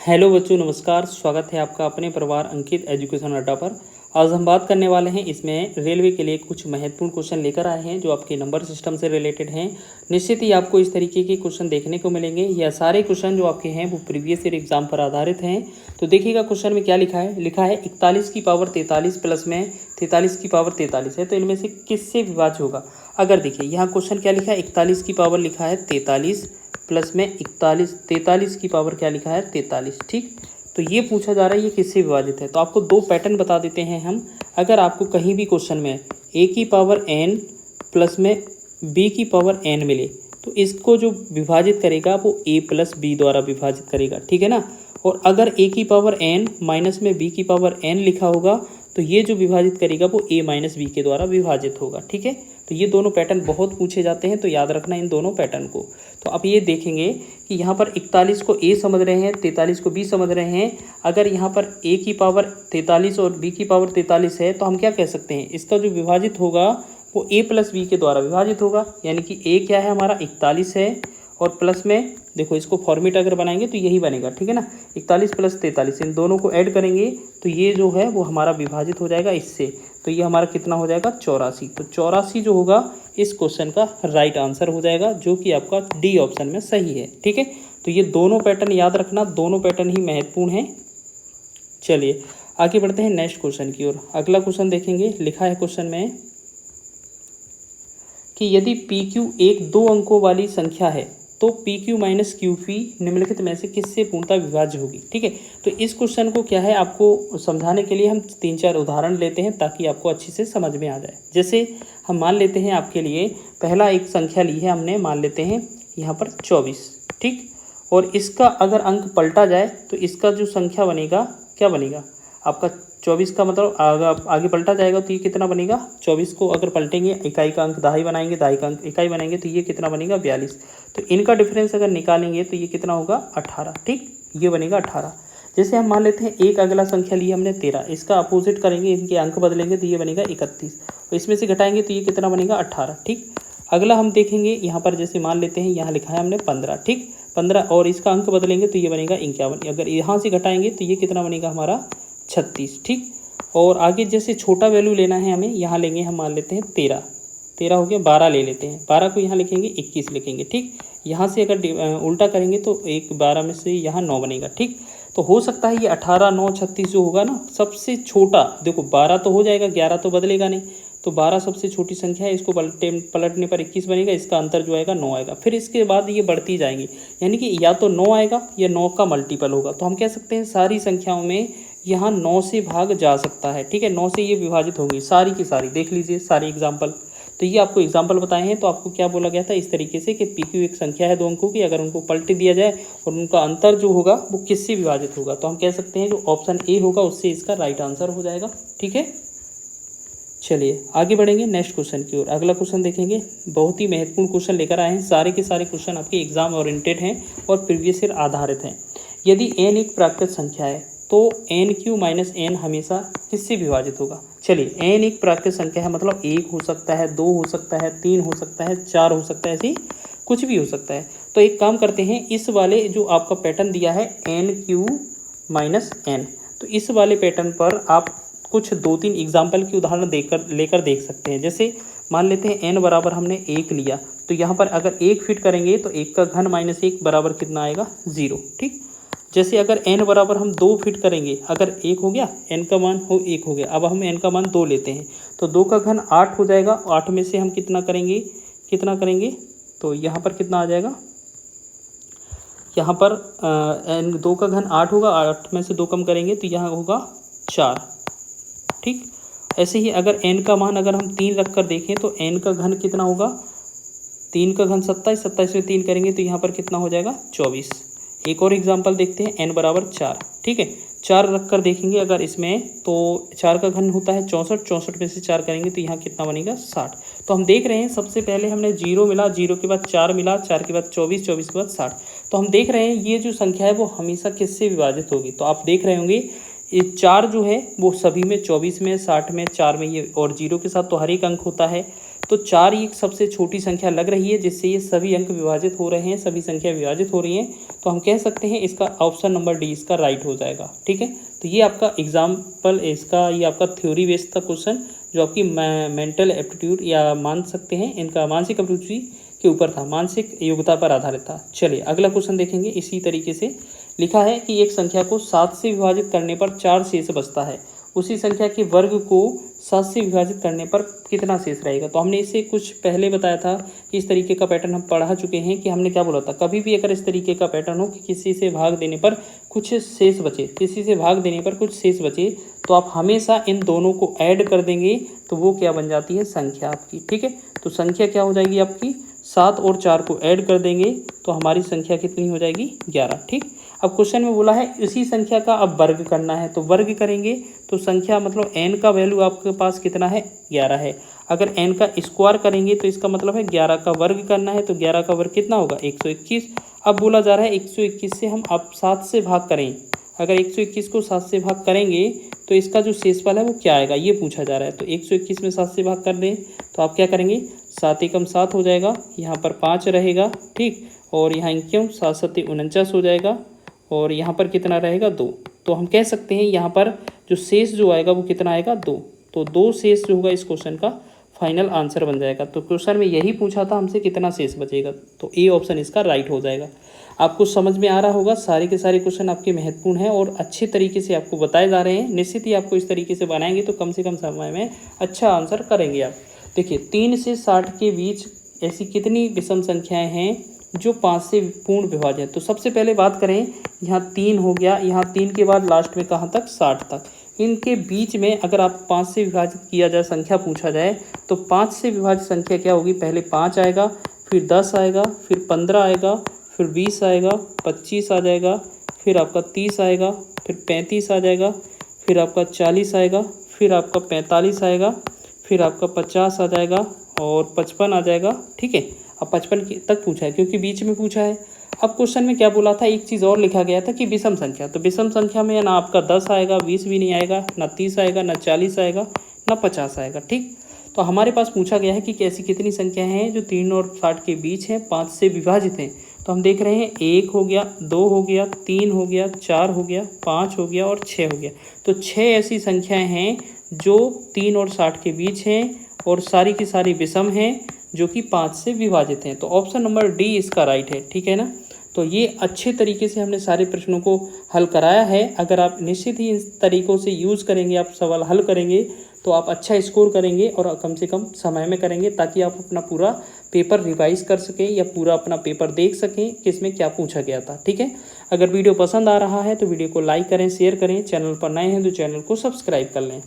Hello बच्चों, नमस्कार। स्वागत है आपका अपने परिवार अंकित एजुकेशन अड्डा पर। आज हम बात करने वाले हैं इसमें रेलवे के लिए कुछ महत्वपूर्ण क्वेश्चन लेकर आए हैं जो आपके नंबर सिस्टम से रिलेटेड हैं। निश्चित ही आपको इस तरीके के क्वेश्चन देखने को मिलेंगे। यह सारे क्वेश्चन जो आपके हैं वो प्रीवियस ईयर एग्जाम पर आधारित हैं। तो देखिएगा क्वेश्चन में क्या लिखा है 41 की पावर 43 प्लस में 43 की पावर 43 है, तो इनमें से किससे विभाज्य होगा। अगर देखिए यहाँ क्वेश्चन क्या लिखा है, 41 की पावर लिखा है 43 प्लस में 43 की पावर क्या लिखा है 43। ठीक, तो ये पूछा जा रहा है ये किससे विभाजित है। तो आपको दो पैटर्न बता देते हैं हम। अगर आपको कहीं भी क्वेश्चन में a की पावर n प्लस में b की पावर n मिले तो इसको जो विभाजित करेगा वो a प्लस बी द्वारा विभाजित करेगा, ठीक है ना। और अगर a की पावर n माइनस में b की पावर n लिखा होगा तो ये जो विभाजित करेगा वो a माइनस बी के द्वारा विभाजित होगा, ठीक है। तो ये दोनों पैटर्न बहुत पूछे जाते हैं, तो याद रखना इन दोनों पैटर्न को। तो आप ये देखेंगे कि यहाँ पर 41 को a समझ रहे हैं, 43 को b समझ रहे हैं। अगर यहाँ पर a की पावर 43 और b की पावर 43 है तो हम क्या कह सकते हैं, इसका जो विभाजित होगा वो a प्लस बी के द्वारा विभाजित होगा। यानी कि a क्या है हमारा 41 है और प्लस में देखो इसको फॉर्मेट अगर बनाएंगे तो यही बनेगा, ठीक है ना। 41 प्लस 43 इन दोनों को ऐड करेंगे तो ये जो है वो हमारा विभाजित हो जाएगा इससे। तो ये हमारा कितना हो जाएगा 84। तो 84 जो होगा इस क्वेश्चन का राइट आंसर हो जाएगा, जो कि आपका डी ऑप्शन में सही है, ठीक है। तो ये दोनों पैटर्न याद रखना, दोनों पैटर्न ही महत्वपूर्ण हैं। चलिए आगे बढ़ते हैं नेक्स्ट क्वेश्चन की ओर। अगला क्वेश्चन देखेंगे। लिखा है क्वेश्चन में कि यदि PQ एक 2 अंकों वाली संख्या है तो PQ माइनस QP निम्नलिखित में से किससे पूर्णतः विभाज्य होगी, ठीक है। तो इस क्वेश्चन को क्या है आपको समझाने के लिए हम 3-4 उदाहरण लेते हैं ताकि आपको अच्छी से समझ में आ जाए। जैसे हम मान लेते हैं आपके लिए पहला एक संख्या ली है हमने, मान लेते हैं यहाँ पर 24, ठीक। और इसका अगर अंक पलटा जाए तो इसका जो संख्या बनेगा क्या बनेगा आपका 24 का मतलब आगे पलटा जाएगा तो ये कितना बनेगा 24 को अगर पलटेंगे इकाई का अंक दहाई बनाएंगे, दहाई का अंक इकाई बनाएंगे तो ये कितना बनेगा 42। तो इनका डिफरेंस अगर निकालेंगे तो ये कितना होगा 18, ठीक, ये बनेगा 18। जैसे हम मान लेते हैं एक अगला संख्या ली हमने 13, इसका अपोजिट करेंगे, इनके अंक बदलेंगे तो ये बनेगा 31। तो इसमें से घटाएंगे तो ये कितना बनेगा 18, ठीक। अगला हम देखेंगे यहाँ पर जैसे मान लेते हैं यहाँ लिखा है हमने 15, ठीक, 15 और इसका अंक बदलेंगे तो ये बनेगा 51। अगर यहाँ से घटाएंगे तो ये कितना बनेगा हमारा 36, ठीक। और आगे जैसे छोटा वैल्यू लेना है हमें, यहाँ लेंगे हम मान लेते हैं 13 हो गया, 12 ले लेते हैं, 12 को यहाँ लिखेंगे 21 लिखेंगे, ठीक। यहाँ से अगर उल्टा करेंगे तो 12 में से यहाँ 9 बनेगा, ठीक। तो हो सकता है ये 18, 9, 36 जो होगा ना सबसे छोटा, देखो 12 तो हो जाएगा, 11 तो बदलेगा नहीं, तो 12 सबसे छोटी संख्या है, इसको पलटने पर 21 बनेगा, इसका अंतर जो आएगा 9 आएगा। फिर इसके बाद ये बढ़ती जाएंगी, यानी कि या तो 9 आएगा या 9 का मल्टीपल होगा। तो हम कह सकते हैं सारी संख्याओं में यहाँ 9 से भाग जा सकता है, ठीक है। 9 से ये विभाजित होंगी सारी की सारी, देख लीजिए सारी एग्जाम्पल। तो ये आपको एग्जाम्पल बताए हैं। तो आपको क्या बोला गया था इस तरीके से कि PQ एक संख्या है 2 अंकों की, अगर उनको पलट दिया जाए और उनका अंतर जो होगा वो किससे विभाजित होगा, तो हम कह सकते हैं जो ऑप्शन ए होगा उससे इसका राइट आंसर हो जाएगा, ठीक है। चलिए आगे बढ़ेंगे नेक्स्ट क्वेश्चन की ओर। अगला क्वेश्चन देखेंगे, बहुत ही महत्वपूर्ण क्वेश्चन लेकर आए हैं। सारे के सारे क्वेश्चन आपके एग्जाम ओरिएंटेड हैं और प्रीवियस ईयर आधारित हैं। यदि n एक प्राकृत संख्या है तो NQ माइनस n हमेशा किससे विभाजित होगा। चलिए n एक प्राकृत संख्या है, मतलब 1 हो सकता है, 2 हो सकता है, 3 हो सकता है, 4 हो सकता है, ऐसे कुछ भी हो सकता है। तो एक काम करते हैं, इस वाले जो आपका पैटर्न दिया है NQ माइनस n, तो इस वाले पैटर्न पर आप कुछ 2-3 एग्जाम्पल की उदाहरण लेकर देख सकते हैं। जैसे मान लेते हैं n बराबर हमने 1 लिया, तो यहाँ पर अगर 1 फिट करेंगे तो 1 का घन माइनस 1 बराबर कितना आएगा 0, ठीक। जैसे अगर n बराबर हम 2 फिट करेंगे, अगर 1 हो गया, n का मान 1 हो गया, अब हम n का मान 2 लेते हैं तो 2 का घन 8 हो जाएगा। 8 में से हम कितना करेंगे तो यहाँ पर कितना आ जाएगा, यहाँ पर n 2 का घन 8 होगा, 8 में से 2 कम करेंगे तो यहाँ होगा 4, ठीक। ऐसे ही अगर n का मान अगर हम 3 रख कर देखें तो n का घन कितना होगा, 3 का घन 27, 27 में 3 करेंगे तो यहाँ पर कितना हो जाएगा 24। एक और एग्जांपल देखते हैं, n बराबर 4, ठीक है। 4 रख कर देखेंगे अगर इसमें तो 4 का घन होता है 64, 64 में से 4 करेंगे तो यहाँ कितना बनेगा 60। तो हम देख रहे हैं सबसे पहले हमने 0 मिला, 0 के बाद 4 मिला, 4 के बाद 24, 24 के बाद 60। तो हम देख रहे हैं ये जो संख्या है वो हमेशा किससे विभाजित होगी। तो आप देख रहे होंगे ये 4 जो है वो सभी में 24 में, 60 में, 4 में, ये और 0 के साथ तो हर एक अंक होता है। तो 4 एक सबसे छोटी संख्या लग रही है जिससे ये सभी अंक विभाजित हो रहे हैं, सभी संख्या विभाजित हो रही हैं, तो हम कह सकते हैं इसका ऑप्शन नंबर डी इसका राइट हो जाएगा। ठीक है, तो ये आपका एग्जाम्पल, इसका ये आपका थ्योरी बेस्ड था क्वेश्चन, जो आपकी मेंटल एप्टीट्यूड या मान सकते हैं इनका मानसिक अभिरुचि के ऊपर था, मानसिक योग्यता पर आधारित था। चलिए अगला क्वेश्चन देखेंगे। इसी तरीके से लिखा है कि एक संख्या को 7 से विभाजित करने पर 4 शेष बचता है, उसी संख्या के वर्ग को 7 से विभाजित करने पर कितना शेष रहेगा। तो हमने इसे कुछ पहले बताया था कि इस तरीके का पैटर्न हम पढ़ा चुके हैं कि हमने क्या बोला था, कभी भी अगर इस तरीके का पैटर्न हो कि किसी से भाग देने पर कुछ शेष बचे, किसी से भाग देने पर कुछ शेष बचे, तो आप हमेशा इन दोनों को ऐड कर देंगे तो वो क्या बन जाती है, संख्या आपकी। ठीक है, तो संख्या क्या हो जाएगी आपकी, 7 और 4 को ऐड कर देंगे तो हमारी संख्या कितनी हो जाएगी, 11। ठीक, अब क्वेश्चन में बोला है इसी संख्या का अब वर्ग करना है, तो वर्ग करेंगे तो संख्या मतलब n का वैल्यू आपके पास कितना है, 11 है। अगर n का स्क्वायर करेंगे तो इसका मतलब है 11 का वर्ग करना है, तो 11 का वर्ग कितना होगा, 121। अब बोला जा रहा है 121 से हम अब 7 से भाग करें, अगर 121 को 7 से भाग करेंगे तो इसका जो शेषफल है वो क्या आएगा, ये पूछा जा रहा है। तो 121 में 7 से भाग कर दें तो आप क्या करेंगे, 7 एकम 7 हो जाएगा, यहाँ पर 5 रहेगा। ठीक, और यहाँ क्यों 7 7 49 हो जाएगा, और यहाँ पर कितना रहेगा, 2। तो हम कह सकते हैं यहाँ पर जो शेष जो आएगा वो कितना आएगा, 2। तो 2 शेष जो होगा इस क्वेश्चन का फाइनल आंसर बन जाएगा। तो क्वेश्चन में यही पूछा था हमसे कितना शेष बचेगा, तो ए ऑप्शन इसका राइट हो जाएगा। आपको समझ में आ रहा होगा, सारे के सारे क्वेश्चन आपके महत्वपूर्ण हैं और अच्छे तरीके से आपको बताए जा रहे हैं। निश्चित ही आपको इस तरीके से बनाएंगे तो कम से कम समय में अच्छा आंसर करेंगे आप। देखिए 3 से 60 के बीच ऐसी कितनी विषम संख्याएँ हैं जो 5 से पूर्ण विभाज्य है। तो सबसे पहले बात करें, यहाँ 3 हो गया, यहाँ 3 के बाद लास्ट में कहाँ तक, 60 तक। इनके बीच में अगर आप 5 से विभाजित किया जाए, संख्या पूछा जाए, तो 5 से विभाजित संख्या क्या होगी, पहले 5 आएगा, फिर 10 आएगा, फिर 15 आएगा, फिर 20 आएगा, 25 आ जाएगा, फिर आपका 30 आएगा, फिर 35 आ जाएगा, फिर आपका 40 आएगा, फिर आपका 45 आएगा, फिर आपका 50 आ जाएगा और 55 आ जाएगा। ठीक है, अब 55 तक पूछा है क्योंकि बीच में पूछा है। अब क्वेश्चन में क्या बोला था, एक चीज़ और लिखा गया था कि विषम संख्या, तो विषम संख्या में ना आपका 10 आएगा, 20 भी नहीं आएगा, ना 30 आएगा, ना 40 आएगा, ना 50 आएगा। ठीक, तो हमारे पास पूछा गया है कि कैसी कितनी संख्या हैं जो 3 और 60 के बीच हैं, 5 से विभाजित हैं। तो हम देख रहे हैं 1 हो गया, 2 हो गया, 3 हो गया, 4 हो गया, 5 हो गया और 6 हो गया। तो 6 ऐसी संख्याएँ हैं जो 3 और 60 के बीच हैं और सारी की सारी विषम हैं जो कि 5 से विभाजित हैं। तो ऑप्शन नंबर डी इसका राइट है। ठीक है ना, तो ये अच्छे तरीके से हमने सारे प्रश्नों को हल कराया है। अगर आप निश्चित ही इन तरीक़ों से यूज़ करेंगे, आप सवाल हल करेंगे तो आप अच्छा स्कोर करेंगे और कम से कम समय में करेंगे, ताकि आप अपना पूरा पेपर रिवाइज कर सकें या पूरा अपना पेपर देख सकें कि इसमें क्या पूछा गया था। ठीक है, अगर वीडियो पसंद आ रहा है तो वीडियो को लाइक करें, शेयर करें, चैनल पर नए हैं तो चैनल को सब्सक्राइब कर लें।